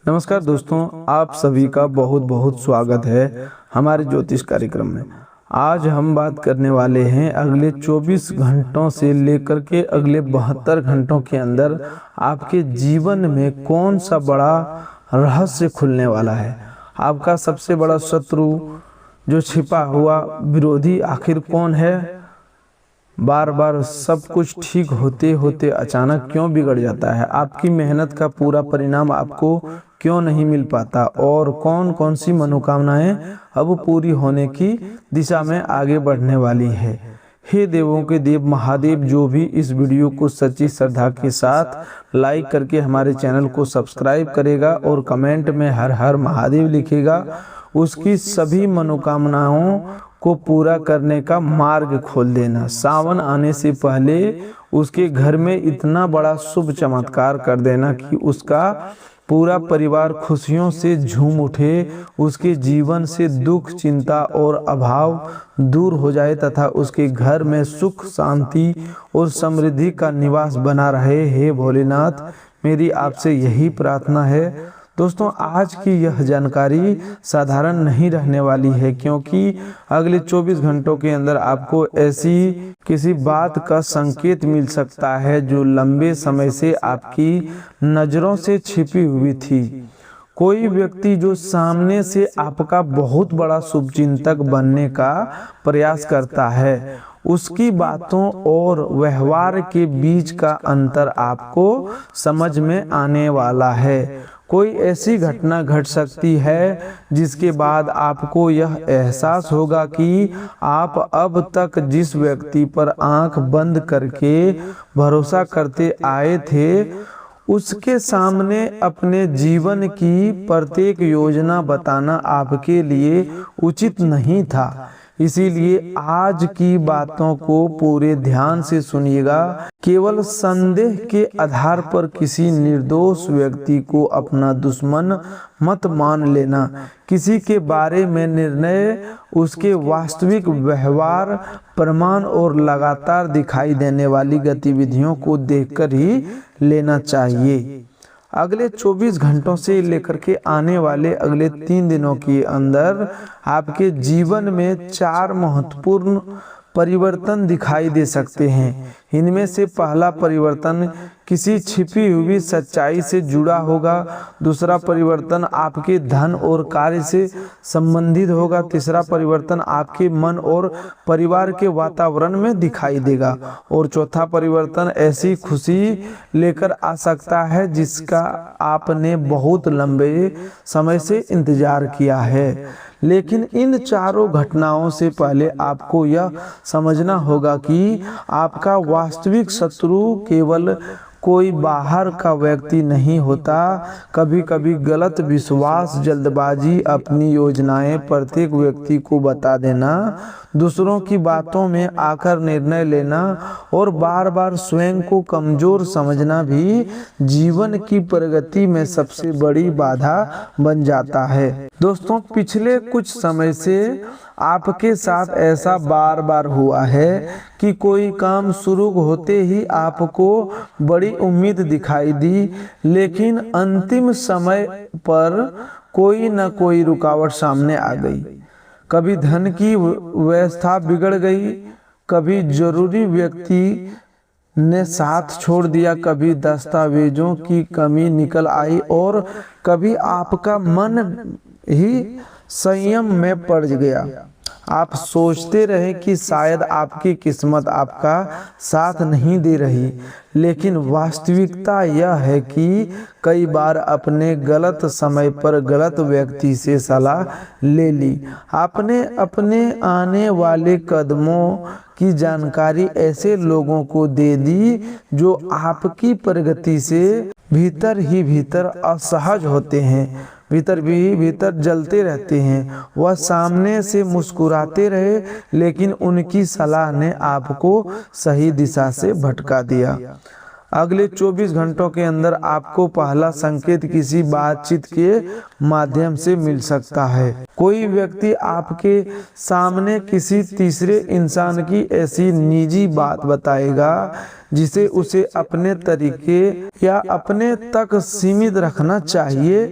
नमस्कार दोस्तों, आप सभी का बहुत बहुत स्वागत है हमारे ज्योतिष कार्यक्रम में। आज हम बात करने वाले हैं अगले 24 घंटों से लेकर के अगले 72 घंटों के अंदर आपके जीवन में कौन सा बड़ा रहस्य खुलने वाला है। आपका सबसे बड़ा शत्रु, जो छिपा हुआ विरोधी आखिर कौन है। बार बार सब कुछ ठीक होते होते अचानक क्यों बिगड़ जाता है। आपकी मेहनत का पूरा परिणाम आपको क्यों नहीं मिल पाता और कौन कौन सी मनोकामनाएं अब पूरी होने की दिशा में आगे बढ़ने वाली है। हे देवों के देव महादेव, जो भी इस वीडियो को सच्ची श्रद्धा के साथ लाइक करके हमारे चैनल को सब्सक्राइब करेगा और कमेंट में हर हर महादेव लिखेगा, उसकी सभी मनोकामनाओं को पूरा करने का मार्ग खोल देना। सावन आने से पहले उसके घर में इतना बड़ा शुभ चमत्कार कर देना कि उसका पूरा परिवार खुशियों से झूम उठे, उसके जीवन से दुख, चिंता और अभाव दूर हो जाए तथा उसके घर में सुख, शांति और समृद्धि का निवास बना रहे। हे भोलेनाथ, मेरी आपसे यही प्रार्थना है। दोस्तों, आज की यह जानकारी साधारण नहीं रहने वाली है, क्योंकि अगले 24 घंटों के अंदर आपको ऐसी किसी बात का संकेत मिल सकता है जो लंबे समय से आपकी नज़रों से छिपी हुई थी। कोई व्यक्ति जो सामने से आपका बहुत बड़ा शुभचिंतक बनने का प्रयास करता है, उसकी बातों और व्यवहार के बीच का अंतर आपको समझ में आने वाला है। कोई ऐसी घटना घट सकती है जिसके बाद आपको यह एहसास होगा कि आप अब तक जिस व्यक्ति पर आंख बंद करके भरोसा करते आए थे, उसके सामने अपने जीवन की प्रत्येक योजना बताना आपके लिए उचित नहीं था। इसीलिए आज की बातों को पूरे ध्यान से सुनिएगा। केवल संदेह के आधार पर किसी निर्दोष व्यक्ति को अपना दुश्मन मत मान लेना। किसी के बारे में निर्णय उसके वास्तविक व्यवहार, प्रमाण और लगातार दिखाई देने वाली गतिविधियों को देखकर ही लेना चाहिए। अगले 24 घंटों से लेकर के आने वाले अगले 3 दिनों के अंदर आपके जीवन में 4 महत्वपूर्ण परिवर्तन दिखाई दे सकते हैं। इनमें से पहला परिवर्तन किसी छिपी हुई सच्चाई से जुड़ा होगा। दूसरा परिवर्तन आपके धन और कार्य से संबंधित होगा। तीसरा परिवर्तन आपके मन और परिवार के वातावरण में दिखाई देगा और चौथा परिवर्तन ऐसी खुशी लेकर आ सकता है जिसका आपने बहुत लंबे समय से इंतजार किया है। लेकिन इन चारों घटनाओं से पहले आपको यह समझना होगा कि आपका वास्तविक शत्रु केवल कोई बाहर का व्यक्ति नहीं होता। कभी कभी गलत विश्वास, जल्दबाजी, अपनी योजनाएं प्रत्येक व्यक्ति को बता देना, दूसरों की बातों में आकर निर्णय लेना और बार बार स्वयं को कमजोर समझना भी जीवन की प्रगति में सबसे बड़ी बाधा बन जाता है। दोस्तों, पिछले कुछ समय से आपके साथ ऐसा बार बार हुआ है कि कोई काम शुरू होते ही आपको बड़ी उम्मीद दिखाई दी, लेकिन अंतिम समय पर कोई न कोई रुकावट सामने आ गई। कभी धन की व्यवस्था बिगड़ गई, कभी जरूरी व्यक्ति ने साथ छोड़ दिया, कभी दस्तावेजों की कमी निकल आई और कभी आपका मन ही संयम में पड़ गया। आप सोचते रहे कि शायद आपकी किस्मत आपका साथ नहीं दे रही, लेकिन वास्तविकता यह है कि कई बार अपने गलत समय पर गलत व्यक्ति से सलाह ले ली। आपने अपने आने वाले कदमों की जानकारी ऐसे लोगों को दे दी जो आपकी प्रगति से भीतर ही भीतर असहज होते हैं, भीतर जलते रहते हैं। वह सामने से मुस्कुराते रहे, लेकिन उनकी सलाह ने आपको सही दिशा से भटका दिया। अगले 24 घंटों के अंदर आपको पहला संकेत किसी बातचीत के माध्यम से मिल सकता है। कोई व्यक्ति आपके सामने किसी तीसरे इंसान की ऐसी निजी बात बताएगा जिसे उसे अपने तरीके या अपने तक सीमित रखना चाहिए।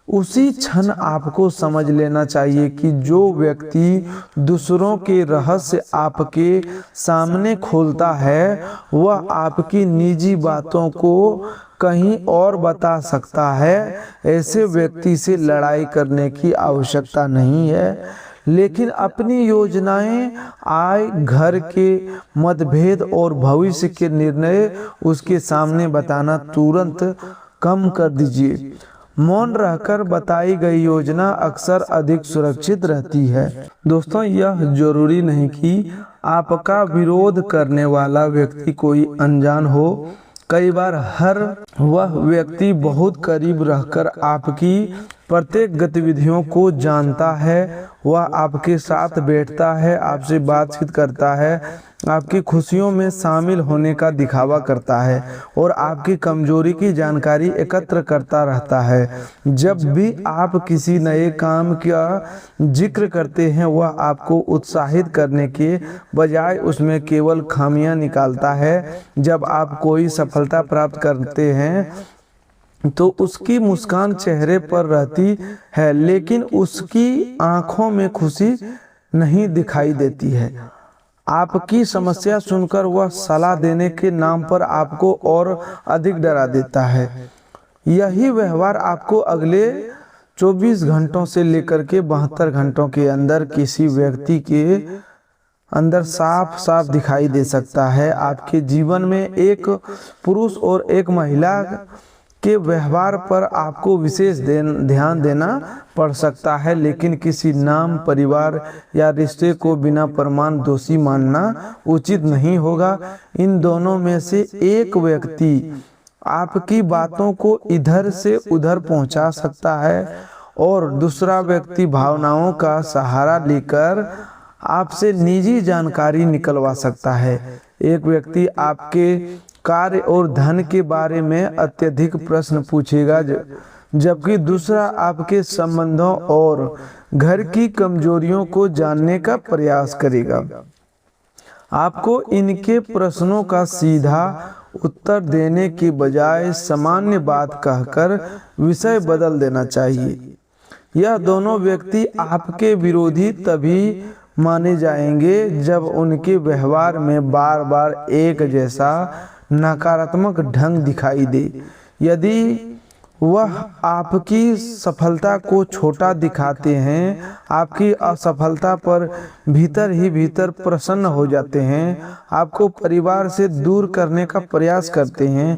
उसी क्षण आपको समझ लेना चाहिए कि जो व्यक्ति दूसरों के रहस्य आपके सामने खोलता है वह आपकी निजी बातों को कहीं और बता सकता है। ऐसे व्यक्ति से लड़ाई करने की आवश्यकता नहीं है, लेकिन अपनी योजनाएं, आय, घर के मतभेद और भविष्य के निर्णय उसके सामने बताना तुरंत कम कर दीजिए। मौन रहकर बताई गई योजना अक्सर अधिक सुरक्षित रहती है। दोस्तों, यह जरूरी नहीं कि आपका विरोध करने वाला व्यक्ति कोई अनजान हो। कई बार हर वह व्यक्ति बहुत करीब रहकर आपकी प्रत्येक गतिविधियों को जानता है। वह आपके साथ बैठता है, आपसे बातचीत करता है, आपकी खुशियों में शामिल होने का दिखावा करता है और आपकी कमजोरी की जानकारी एकत्र करता रहता है। जब भी आप किसी नए काम का जिक्र करते हैं वह आपको उत्साहित करने के बजाय उसमें केवल खामियां निकालता है। जब आप कोई सफलता प्राप्त करते हैं तो उसकी मुस्कान चेहरे पर रहती है, लेकिन उसकी आंखों में खुशी नहीं दिखाई देती है। आपकी समस्या सुनकर वह सलाह देने के नाम पर आपको और अधिक डरा देता है। यही व्यवहार आपको अगले 24 घंटों से लेकर के 72 घंटों के अंदर किसी व्यक्ति के अंदर साफ साफ दिखाई दे सकता है। आपके जीवन में एक पुरुष और एक महिला के व्यवहार पर आपको विशेष ध्यान देना पड़ सकता है, लेकिन किसी नाम, परिवार या रिश्ते को बिना प्रमाण दोषी मानना उचित नहीं होगा। इन दोनों में से एक व्यक्ति आपकी बातों को इधर से उधर पहुंचा सकता है और दूसरा व्यक्ति भावनाओं का सहारा लेकर आपसे निजी जानकारी निकलवा सकता है। एक व्यक्ति आपके कार्य और धन के बारे में अत्यधिक प्रश्न पूछेगा, जबकि दूसरा आपके संबंधों और घर की कमजोरियों को जानने का प्रयास करेगा। आपको इनके प्रश्नों का सीधा उत्तर देने के बजाय सामान्य बात कहकर विषय बदल देना चाहिए। यह दोनों व्यक्ति आपके विरोधी तभी माने जाएंगे जब उनके व्यवहार में बार बार एक जैसा नकारात्मक ढंग दिखाई दे। यदि वह आपकी सफलता को छोटा दिखाते हैं, आपकी असफलता पर भीतर ही भीतर प्रसन्न हो जाते हैं, आपको परिवार से दूर करने का प्रयास करते हैं,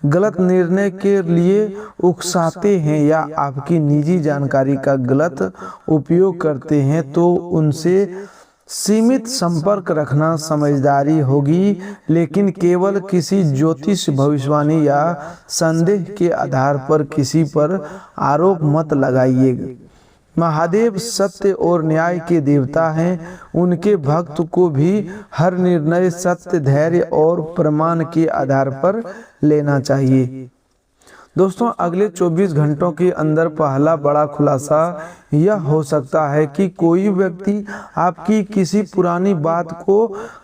गलत निर्णय के लिए उकसाते हैं या आपकी निजी जानकारी का गलत उपयोग करते हैं, तो उनसे सीमित संपर्क रखना समझदारी होगी, लेकिन केवल किसी ज्योतिष, भविष्यवाणी या संदेह के आधार पर किसी पर आरोप मत लगाइएगा। महादेव सत्य और न्याय के देवता हैं। उनके भक्त को भी हर निर्णय सत्य, धैर्य और प्रमाण के आधार पर लेना चाहिए। दोस्तों, अगले 24 घंटों के अंदर पहला बड़ा खुलासा यह हो सकता है कि कोई व्यक्ति आपकी किसी पुरानी बात को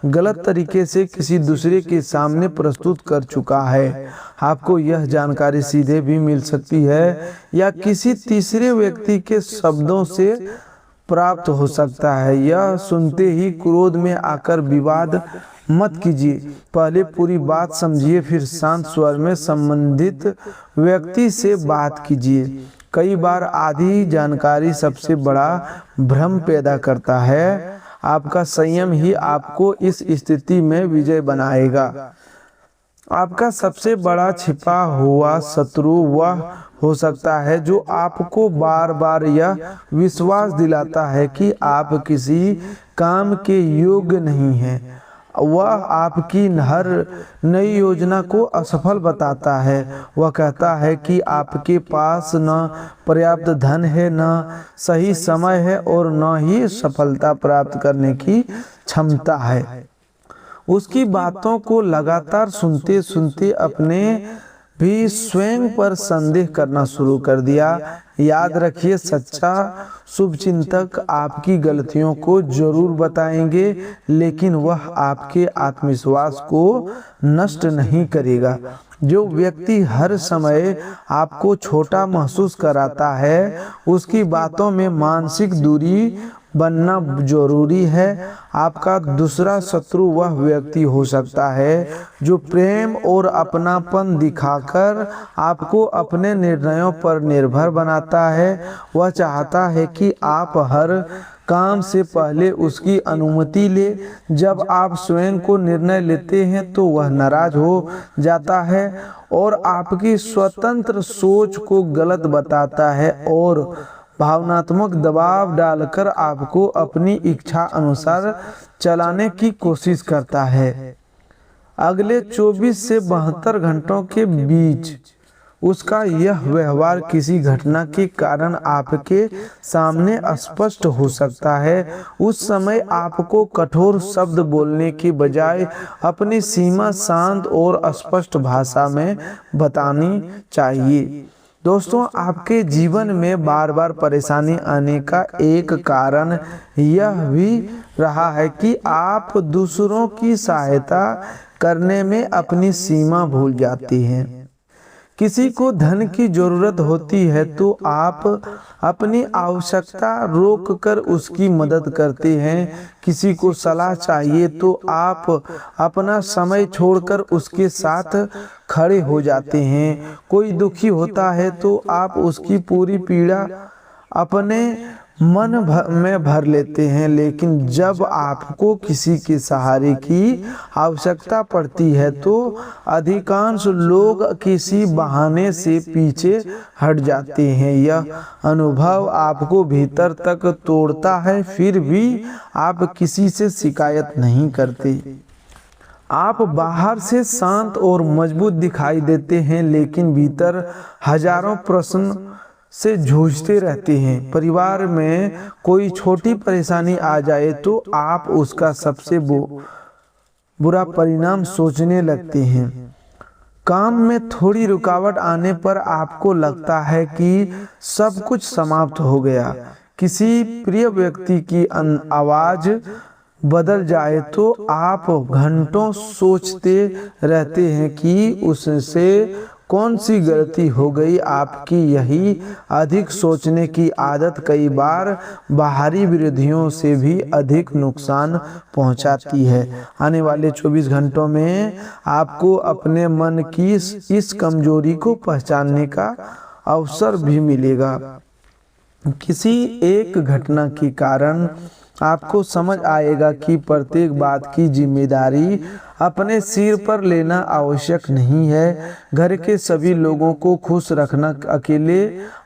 गलत तरीके से किसी दूसरे के सामने प्रस्तुत कर चुका है। आपको यह जानकारी सीधे भी मिल सकती है या किसी तीसरे व्यक्ति के शब्दों से प्राप्त हो सकता है। यह सुनते ही क्रोध में आकर विवाद मत कीजिए। पहले पूरी बात समझिए, फिर शांत स्वर में संबंधित व्यक्ति से बात कीजिए। कई बार आधी जानकारी सबसे बड़ा भ्रम पैदा करता है। आपका संयम ही आपको इस स्थिति में विजय बनाएगा। आपका सबसे बड़ा छिपा हुआ शत्रु वह हो सकता है जो आपको बार बार यह विश्वास दिलाता है कि आप किसी काम के योग्य नहीं हैं। वह आपकी हर नई योजना को असफल बताता है। वह कहता है कि आपके पास न पर्याप्त धन है, न सही समय है और न ही सफलता प्राप्त करने की क्षमता है। उसकी बातों को लगातार सुनते सुनते अपने भी स्वयं पर संदेह करना शुरू कर दिया। याद रखिए, सच्चा शुभचिंतक आपकी गलतियों को जरूर बताएंगे, लेकिन वह आपके आत्मविश्वास को नष्ट नहीं करेगा। जो व्यक्ति हर समय आपको छोटा महसूस कराता है, उसकी बातों में मानसिक दूरी बनना जरूरी है। आपका दूसरा शत्रु वह व्यक्ति हो सकता है जो प्रेम और अपनापन दिखाकर आपको अपने निर्णयों पर निर्भर बनाता है। वह चाहता है कि आप हर काम से पहले उसकी अनुमति ले। जब आप स्वयं को निर्णय लेते हैं तो वह नाराज हो जाता है और आपकी स्वतंत्र सोच को गलत बताता है और भावनात्मक दबाव डालकर आपको अपनी इच्छा अनुसार चलाने की कोशिश करता है। अगले 24 से 72 घंटों के बीच उसका यह व्यवहार किसी घटना के कारण आपके सामने स्पष्ट हो सकता है। उस समय आपको कठोर शब्द बोलने की बजाय अपनी सीमा शांत और स्पष्ट भाषा में बतानी चाहिए। दोस्तों, आपके जीवन में बार बार परेशानी आने का एक कारण यह भी रहा है कि आप दूसरों की सहायता करने में अपनी सीमा भूल जाती हैं। किसी को धन की जरूरत होती है तो आप अपनी आवश्यकता रोककर उसकी मदद करते हैं। किसी को सलाह चाहिए तो आप अपना समय छोड़कर उसके साथ खड़े हो जाते हैं। कोई दुखी होता है तो आप उसकी पूरी पीड़ा अपने मन में भर लेते हैं। लेकिन जब आपको किसी के सहारे की आवश्यकता पड़ती है तो अधिकांश लोग किसी बहाने से पीछे हट जाते हैं। यह अनुभव आपको भीतर तक तोड़ता है, फिर भी आप किसी से शिकायत नहीं करते। आप बाहर से शांत और मजबूत दिखाई देते हैं, लेकिन भीतर हजारों प्रश्न से जूझते रहते हैं। परिवार में कोई छोटी परेशानी आ जाए तो आप उसका सबसे बुरा परिणाम सोचने लगते हैं। काम में थोड़ी रुकावट आने पर आपको लगता है कि सब कुछ समाप्त हो गया। किसी प्रिय व्यक्ति की आवाज बदल जाए तो आप घंटों सोचते रहते हैं कि उससे कौन सी गलती हो गई। आपकी यही अधिक सोचने की आदत कई बार बाहरी विरोधियों से भी अधिक नुकसान पहुंचाती है। आने वाले 24 घंटों में आपको अपने मन की इस कमजोरी को पहचानने का अवसर भी मिलेगा। किसी एक घटना के कारण आपको समझ आएगा कि प्रत्येक बात की जिम्मेदारी अपने सिर पर लेना आवश्यक नहीं है। घर के सभी लोगों को खुश रखना अकेले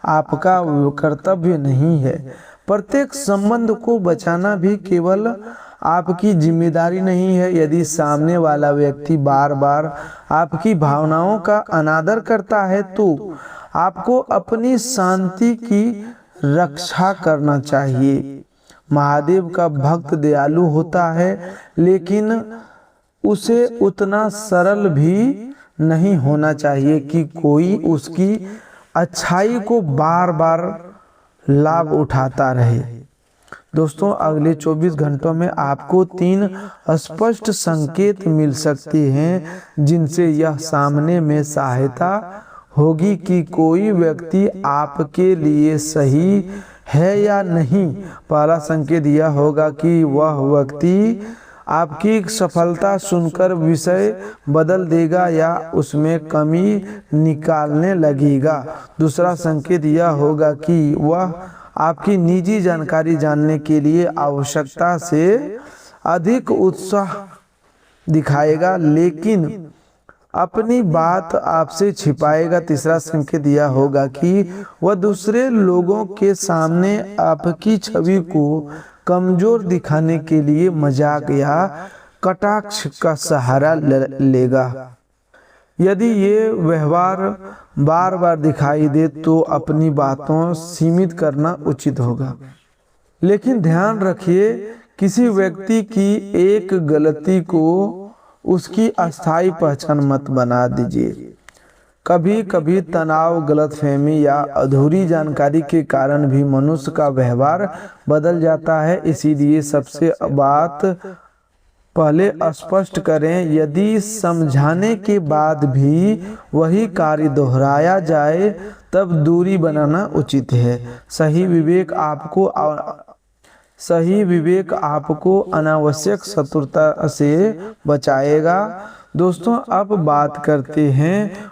आपका कर्तव्य नहीं है। प्रत्येक संबंध को बचाना भी केवल आपकी जिम्मेदारी नहीं है। यदि सामने वाला व्यक्ति बार बार आपकी भावनाओं का अनादर करता है तो आपको अपनी शांति की रक्षा करना चाहिए। महादेव का भक्त दयालु होता है, लेकिन उसे उतना सरल भी नहीं होना चाहिए कि कोई उसकी अच्छाई को बार बार लाभ उठाता रहे। दोस्तों, अगले 24 घंटों में आपको 3 स्पष्ट संकेत मिल सकते हैं जिनसे यह सामने में सहायता होगी कि कोई व्यक्ति आपके लिए सही है या नहीं। पहला संकेत यह होगा कि वह व्यक्ति आपकी सफलता सुनकर विषय बदल देगा या उसमें कमी निकालने लगेगा। दूसरा संकेत यह होगा कि वह आपकी निजी जानकारी जानने के लिए आवश्यकता से अधिक उत्साह दिखाएगा, लेकिन अपनी बात आपसे छिपाएगा। तीसरा संकेत यह होगा कि वह दूसरे लोगों के सामने आपकी छवि को कमजोर दिखाने के लिए मजाक या कटाक्ष का सहारा लेगा। यदि ये व्यवहार बार बार दिखाई दे तो अपनी बातों सीमित करना उचित होगा। लेकिन ध्यान रखिए, किसी व्यक्ति की एक गलती को उसकी अस्थायी पहचान मत बना दीजिए। कभी कभी तनाव, गलतफहमी या अधूरी जानकारी के कारण भी मनुष्य का व्यवहार बदल जाता है। इसीलिए सबसे बात पहले स्पष्ट करें। यदि समझाने के बाद भी वही कार्य दोहराया जाए तब दूरी बनाना उचित है। सही विवेक आपको अनावश्यक शत्रुता से बचाएगा। दोस्तों, अब बात करते हैं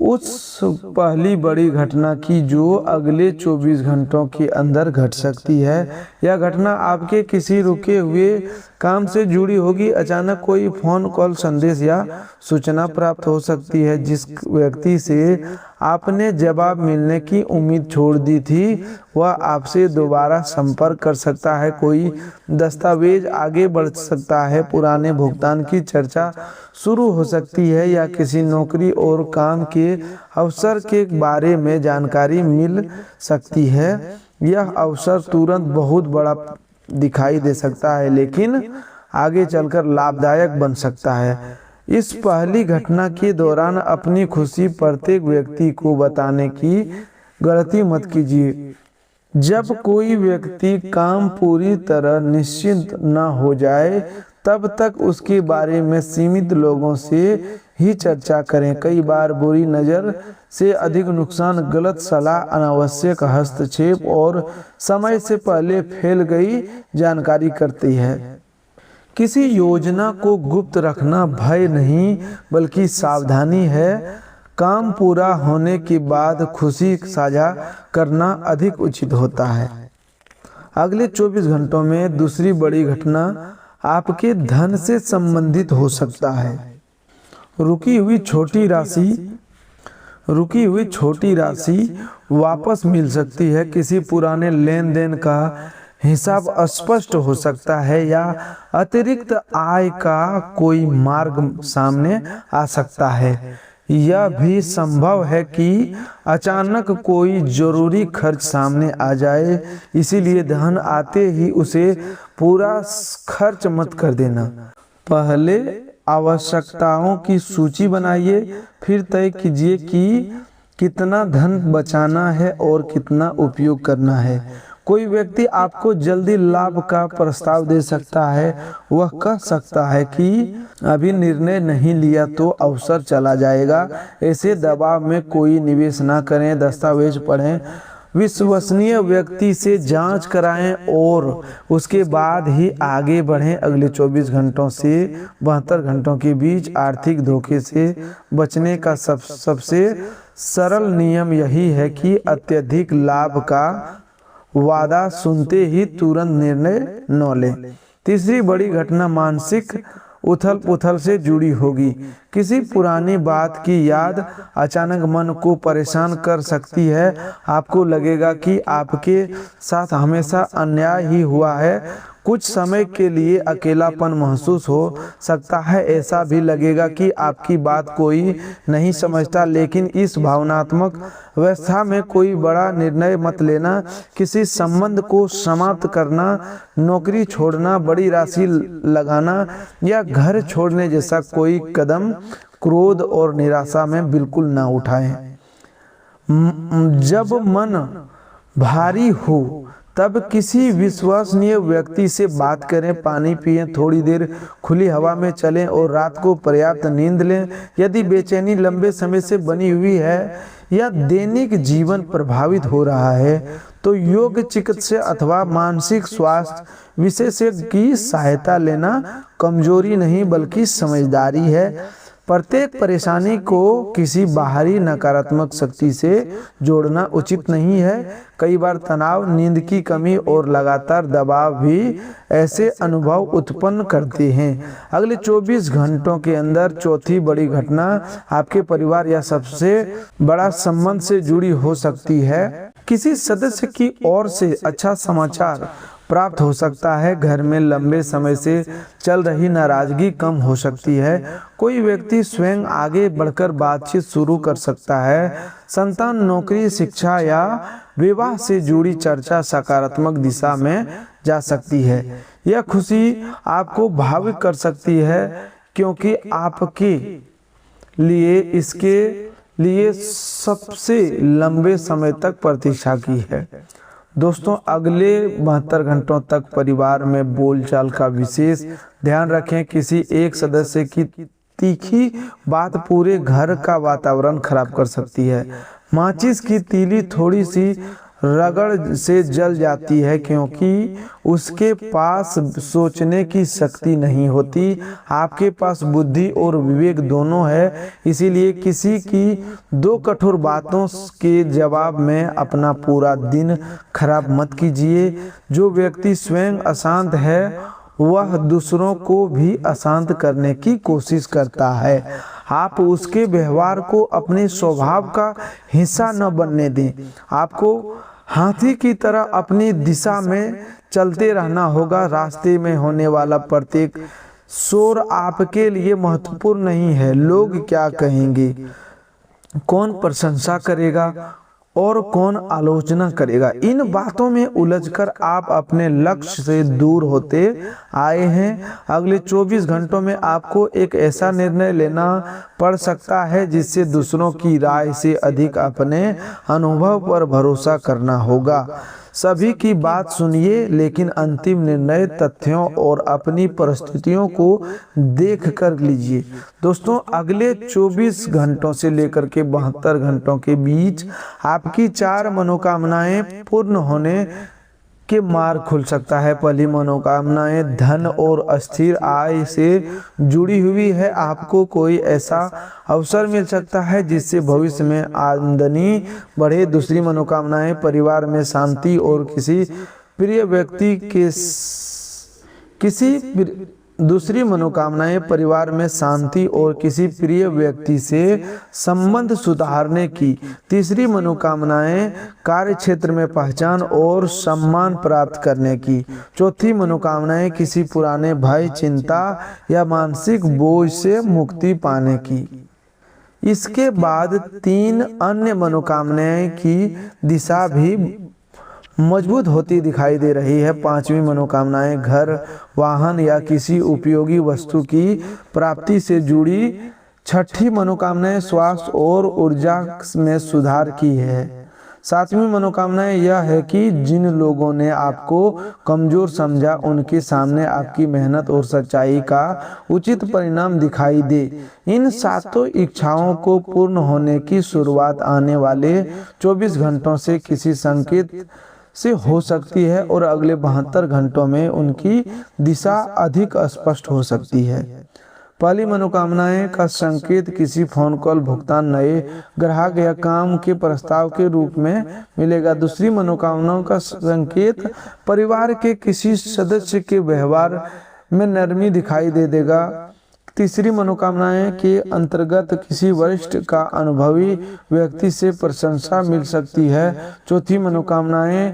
उस पहली बड़ी घटना की जो अगले 24 घंटों के अंदर घट सकती है। यह घटना आपके किसी रुके हुए काम से जुड़ी होगी। अचानक कोई फोन कॉल, संदेश या सूचना प्राप्त हो सकती है। जिस व्यक्ति से आपने जवाब मिलने की उम्मीद छोड़ दी थी वह आपसे दोबारा संपर्क कर सकता है। कोई दस्तावेज आगे बढ़ सकता है, पुराने भुगतान की चर्चा शुरू हो सकती है या किसी नौकरी और काम के अवसर के बारे में जानकारी मिल सकती है। यह अवसर तुरंत बहुत बड़ा दिखाई दे सकता है लेकिन आगे चलकर लाभदायक बन सकता है। इस पहली घटना के दौरान अपनी खुशी प्रत्येक व्यक्ति को बताने की गलती मत कीजिए। जब कोई व्यक्ति काम पूरी तरह निश्चित न हो जाए तब तक उसके बारे में सीमित लोगों से ही चर्चा करें। कई बार बुरी नज़र से अधिक नुकसान गलत सलाह, अनावश्यक हस्तक्षेप और समय से पहले फैल गई जानकारी करती है। किसी योजना को गुप्त रखना भय नहीं बल्कि सावधानी है। काम पूरा होने के बाद खुशी साझा करना अधिक उचित होता है। अगले 24 घंटों में दूसरी बड़ी घटना आपके धन से संबंधित हो सकता है। रुकी हुई छोटी राशि वापस मिल सकती है। किसी पुराने लेन देन का हिसाब स्पष्ट हो सकता है या अतिरिक्त आय का कोई मार्ग सामने आ सकता है। यह भी संभव है कि अचानक कोई जरूरी खर्च सामने आ जाए, इसीलिए धन आते ही उसे पूरा खर्च मत कर देना। पहले आवश्यकताओं की सूची बनाइए, फिर तय कीजिए कि कितना धन बचाना है और कितना उपयोग करना है। कोई व्यक्ति आपको जल्दी लाभ का प्रस्ताव दे सकता है। वह कह सकता है कि अभी निर्णय नहीं लिया तो अवसर चला जाएगा। ऐसे दबाव में कोई निवेश न करें। दस्तावेज पढ़ें, विश्वसनीय व्यक्ति से जांच कराएं और उसके बाद ही आगे बढ़ें। अगले 24 घंटों से 72 घंटों के बीच आर्थिक धोखे से बचने का सबसे सरल नियम यही है कि अत्यधिक लाभ का वादा सुनते ही तुरंत निर्णय न लें। तीसरी बड़ी घटना मानसिक उथल पुथल से जुड़ी होगी। किसी पुरानी बात की याद अचानक मन को परेशान कर सकती है। आपको लगेगा कि आपके साथ हमेशा अन्याय ही हुआ है। कुछ समय के लिए अकेलापन महसूस हो सकता है। ऐसा भी लगेगा कि आपकी बात कोई नहीं समझता। लेकिन इस भावनात्मक अवस्था में कोई बड़ा निर्णय मत लेना। किसी संबंध को समाप्त करना, नौकरी छोड़ना, बड़ी राशि लगाना या घर छोड़ने जैसा कोई कदम क्रोध और निराशा में बिल्कुल ना उठाएं। जब मन भारी हो तब किसी विश्वसनीय व्यक्ति से बात करें, पानी पिएं, थोड़ी देर खुली हवा में चलें और रात को पर्याप्त नींद लें। यदि बेचैनी लंबे समय से बनी हुई है या दैनिक जीवन प्रभावित हो रहा है तो योग चिकित्सक अथवा मानसिक स्वास्थ्य विशेषज्ञ की सहायता लेना कमजोरी नहीं बल्कि समझदारी है। प्रत्येक परेशानी को किसी बाहरी नकारात्मक शक्ति से जोड़ना उचित नहीं है। कई बार तनाव, नींद की कमी और लगातार दबाव भी ऐसे अनुभव उत्पन्न करते हैं। अगले 24 घंटों के अंदर चौथी बड़ी घटना आपके परिवार या सबसे बड़ा संबंध से जुड़ी हो सकती है। किसी सदस्य की ओर से अच्छा समाचार प्राप्त हो सकता है। घर में लंबे समय से चल रही नाराजगी कम हो सकती है। कोई व्यक्ति स्वयं आगे बढ़कर बातचीत शुरू कर सकता है। संतान, नौकरी, शिक्षा या विवाह से जुड़ी चर्चा सकारात्मक दिशा में जा सकती है। यह खुशी आपको भावुक कर सकती है क्योंकि आपके लिए इसके लिए सबसे लंबे समय तक प्रतीक्षा की है। दोस्तों अगले 72 घंटों तक परिवार में बोलचाल का विशेष ध्यान रखें। किसी एक सदस्य की तीखी बात पूरे घर का वातावरण खराब कर सकती है। माचिस की तीली थोड़ी सी रगड़ से जल जाती है क्योंकि उसके पास सोचने की शक्ति नहीं होती। आपके पास बुद्धि और विवेक दोनों है, इसीलिए किसी की दो कठोर बातों के जवाब में अपना पूरा दिन खराब मत कीजिए। जो व्यक्ति स्वयं अशांत है वह दूसरों को भी अशांत करने की कोशिश करता है। आप उसके व्यवहार को अपने स्वभाव का हिस्सा न बनने दें। आपको हाथी की तरह अपनी दिशा में चलते रहना होगा। रास्ते में होने वाला प्रत्येक शोर आपके लिए महत्वपूर्ण नहीं है। लोग क्या कहेंगे, कौन प्रशंसा करेगा और कौन आलोचना करेगा, इन बातों में उलझकर आप अपने लक्ष्य से दूर होते आए हैं। अगले 24 घंटों में आपको एक ऐसा निर्णय लेना पड़ सकता है जिससे दूसरों की राय से अधिक अपने अनुभव पर भरोसा करना होगा। सभी की बात सुनिए, लेकिन अंतिम निर्णय तथ्यों और अपनी परिस्थितियों को देख कर लीजिए। दोस्तों अगले 24 घंटों से लेकर के 72 घंटों के बीच आपकी 4 मनोकामनाएं पूर्ण होने के मार्ग खुल सकता है। पहली मनोकामनाएं धन और अस्थिर आय से जुड़ी हुई है। आपको कोई ऐसा अवसर मिल सकता है जिससे भविष्य में आमदनी बढ़े। दूसरी मनोकामनाएं परिवार में शांति और दूसरी मनोकामनाएं परिवार में शांति और किसी प्रिय व्यक्ति से संबंध सुधारने की। तीसरी मनोकामनाएं कार्य क्षेत्र में पहचान और सम्मान प्राप्त करने की। चौथी मनोकामनाएं किसी पुराने भय, चिंता या मानसिक बोझ से मुक्ति पाने की। इसके बाद 3 अन्य मनोकामनाएं की दिशा भी मजबूत होती दिखाई दे रही है। 5वीं मनोकामनाएं घर, वाहन या किसी उपयोगी वस्तु की प्राप्ति से जुड़ी। 6ठी मनोकामनाएं स्वास्थ्य और ऊर्जा में सुधार की है। 7वीं मनोकामनाएं यह है कि जिन लोगों ने आपको कमजोर समझा उनके सामने आपकी मेहनत और सच्चाई का उचित परिणाम दिखाई दे। इन 7 इच्छाओं को पूर्ण होने की शुरुआत आने वाले 24 घंटों से किसी संकेत से हो सकती है और अगले 72 घंटों में उनकी दिशा अधिक स्पष्ट हो सकती है। पहली मनोकामनाएं का संकेत किसी फोन कॉल, भुगतान, नए ग्राहक या काम के प्रस्ताव के रूप में मिलेगा। दूसरी मनोकामनाओं का संकेत परिवार के किसी सदस्य के व्यवहार में नरमी दिखाई दे देगा। तीसरी मनोकामनाएं के अंतर्गत किसी वरिष्ठ का अनुभवी व्यक्ति से प्रशंसा मिल सकती है। चौथी मनोकामनाएं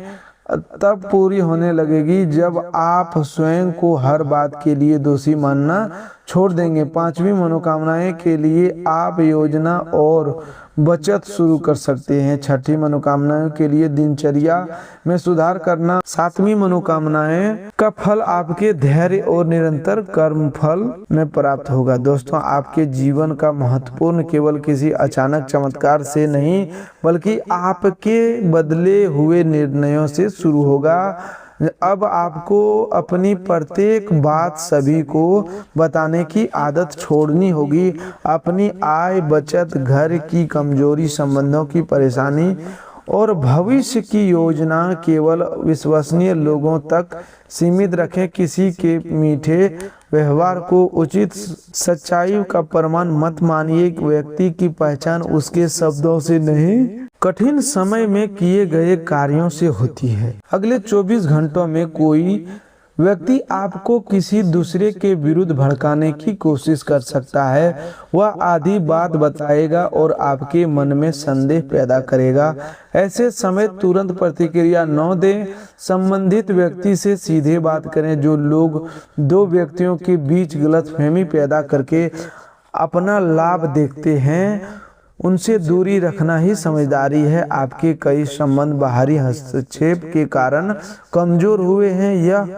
तब पूरी होने लगेगी जब आप स्वयं को हर बात के लिए दोषी मानना छोड़ देंगे। 5वीं मनोकामनाएं के लिए आप योजना और बचत शुरू कर सकते हैं। 6ठी मनोकामनाएं के लिए दिनचर्या में सुधार करना। 7वीं मनोकामनाएं का फल आपके धैर्य और निरंतर कर्म फल में प्राप्त होगा। दोस्तों आपके जीवन का महत्वपूर्ण केवल किसी अचानक चमत्कार से नहीं बल्कि आपके बदले हुए निर्णयों से शुरू होगा। अब आपको अपनी प्रत्येक बात सभी को बताने की आदत छोड़नी होगी। अपनी आय, बचत, घर की कमजोरी, संबंधों की परेशानी और भविष्य की योजना केवल विश्वसनीय लोगों तक सीमित रखें। किसी के मीठे व्यवहार को उचित सच्चाई का प्रमाण मत मानिए। व्यक्ति की पहचान उसके शब्दों से नहीं कठिन समय में किए गए कार्यों से होती है। अगले 24 घंटों में कोई व्यक्ति आपको किसी दूसरे के विरुद्ध भड़काने की कोशिश कर सकता है। वह आधी बात बताएगा और आपके मन में संदेह पैदा करेगा। ऐसे समय तुरंत प्रतिक्रिया न दें। संबंधित व्यक्ति से सीधे बात करें। जो लोग 2 व्यक्तियों के बीच गलतफहमी पैदा करके अपना लाभ देखते हैं उनसे दूरी रखना ही समझदारी है। आपके कई संबंध बाहरी हस्तक्षेप के कारण कमजोर हुए हैं। यह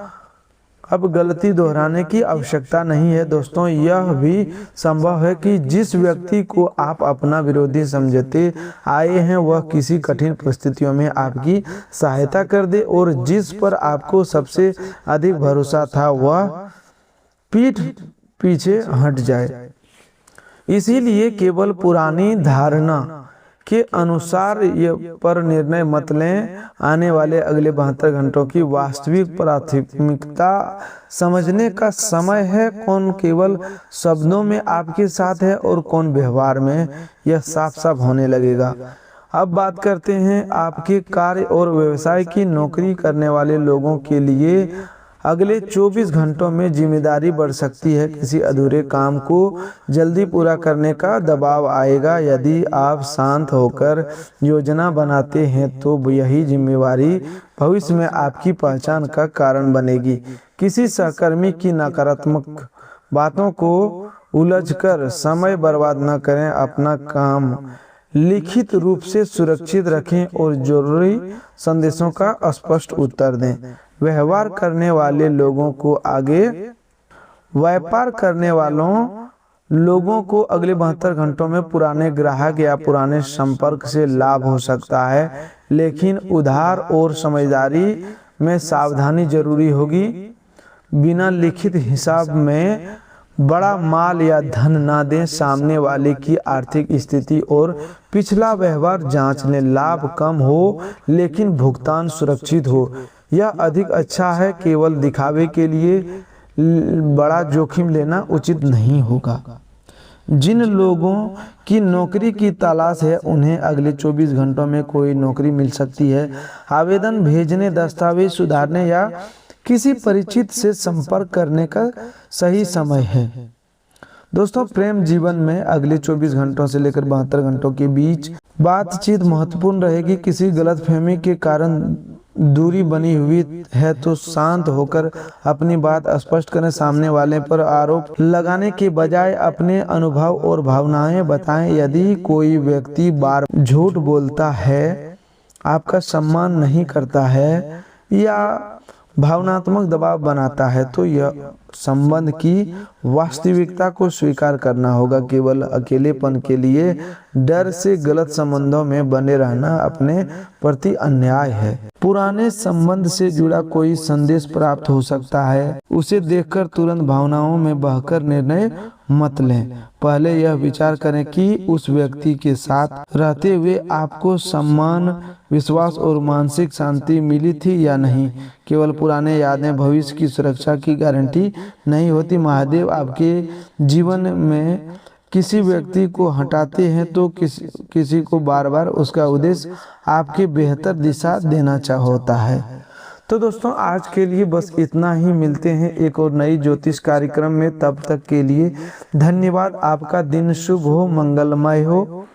अब गलती दोहराने की आवश्यकता नहीं है दोस्तों। यह भी संभव है कि जिस व्यक्ति को आप अपना विरोधी समझते आए हैं वह किसी कठिन परिस्थितियों में आपकी सहायता कर दे, और जिस पर आपको सबसे अधिक भरोसा था वह पीठ पीछे हट जाए। इसीलिए केवल पुरानी धारणा के अनुसार ये पर निर्णय मत लें। आने वाले अगले 72 घंटों की वास्तविक प्राथमिकता समझने का समय है। कौन केवल शब्दों में आपके साथ है और कौन व्यवहार में, यह साफ साफ होने लगेगा। अब बात करते हैं आपके कार्य और व्यवसाय की। नौकरी करने वाले लोगों के लिए अगले 24 घंटों में जिम्मेदारी बढ़ सकती है। किसी अधूरे काम को जल्दी पूरा करने का दबाव आएगा। यदि आप शांत होकर योजना बनाते हैं तो यही जिम्मेवारी भविष्य में आपकी पहचान का कारण बनेगी। किसी सहकर्मी की नकारात्मक बातों को उलझकर समय बर्बाद न करें। अपना काम लिखित रूप से सुरक्षित रखें और जरूरी संदेशों का स्पष्ट उत्तर दें। व्यवहार करने वाले लोगों को व्यापार करने वालों लोगों को अगले 72 घंटों में पुराने ग्राहक या पुराने संपर्क से लाभ हो सकता है, लेकिन उधार और समझदारी में सावधानी जरूरी होगी। बिना लिखित हिसाब में बड़ा माल या धन ना दें। सामने वाले की आर्थिक स्थिति और पिछला व्यवहार जांच लें। लाभ कम हो लेकिन भुगतान सुरक्षित हो, यह अधिक अच्छा है। केवल दिखावे के लिए बड़ा जोखिम लेना उचित नहीं होगा। जिन लोगों की नौकरी की तलाश है उन्हें अगले 24 घंटों में कोई नौकरी मिल सकती है। आवेदन भेजने, दस्तावेज सुधारने या किसी परिचित से संपर्क करने का सही समय है। दोस्तों, प्रेम जीवन में अगले 24 घंटों से लेकर 72 घंटों के बीच बातचीत महत्वपूर्ण रहेगी। किसी गलतफहमी के कारण दूरी बनी हुई है तो शांत होकर अपनी बात स्पष्ट करें। सामने वाले पर आरोप लगाने के बजाय अपने अनुभव और भावनाएं बताएं। यदि कोई व्यक्ति बार झूठ बोलता है, आपका सम्मान नहीं करता है या भावनात्मक दबाव बनाता है तो यह संबंध की वास्तविकता को स्वीकार करना होगा। केवल अकेलेपन के लिए डर से गलत संबंधों में बने रहना अपने प्रति अन्याय है। पुराने संबंध से जुड़ा कोई संदेश प्राप्त हो सकता है, उसे देखकर तुरंत भावनाओं में बहकर निर्णय मत लें। पहले यह विचार करें कि उस व्यक्ति के साथ रहते हुए आपको सम्मान, विश्वास और मानसिक शांति मिली थी या नहीं। केवल पुराने यादें भविष्य की सुरक्षा की गारंटी नहीं होती। महादेव आपके जीवन में किसी व्यक्ति को हटाते हैं तो किसी को बार बार उसका उद्देश्य आपके बेहतर दिशा देना होता है। तो दोस्तों, आज के लिए बस इतना ही। मिलते हैं एक और नई ज्योतिष कार्यक्रम में। तब तक के लिए धन्यवाद। आपका दिन शुभ हो, मंगलमय हो।